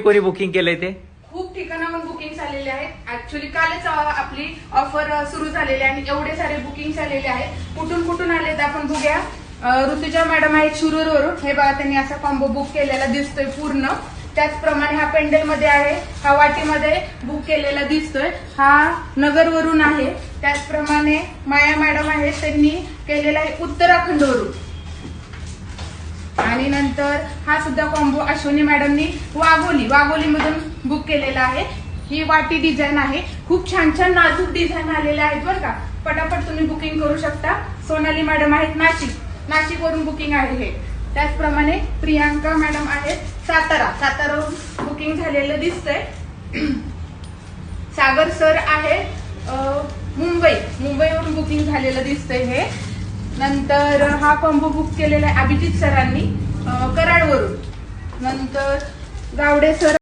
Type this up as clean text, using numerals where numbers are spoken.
कोणी बुकिंग केलंय ते? खूप ठिकाणाहून बुकिंग आलेले आहेत. ऍक्च्युली कालच आपली ऑफर सुरू झालेली आहे आणि एवढे सारे बुकिंग आलेले आहेत. कुठून कुठून आलेत आपण बघूया. ऋतुजा मॅडम आहेत शिरूरवरून. हे बघा त्यांनी असा कॉम्बो बुक केलेला दिसतोय पूर्ण. त्याचप्रमाणे हा पेंडल मध्ये आहे, हा वाटीमध्ये बुक केलेला दिसतोय, हा नगरवरून आहे. त्याचप्रमाणे माया मॅडम आहेत, त्यांनी केलेला आहे उत्तराखंडवरून. आणि नंतर हा सुद्धा कॉम्बो अश्विनी मॅडमनी वाघोली मधून बुक केलेला आहे. ही वाटी डिझाईन आहे. खूप छान छान नाजूक डिझाईन आलेले आहेत बरं का. पटापट तुम्ही बुकिंग करू शकता. सोनाली मॅडम आहेत नाशिक वरून बुकिंग आहे हे. त्याचप्रमाणे प्रियांका मॅडम आहेत सातारावरून बुकिंग झालेलं दिसतंय. सागर सर आहेत मुंबईवरून बुकिंग झालेलं दिसतंय हे. नंतर हा कॉम्बो बुक केलेला आहे अभिजित सरांनी कराडवरून. नंतर गावडे सर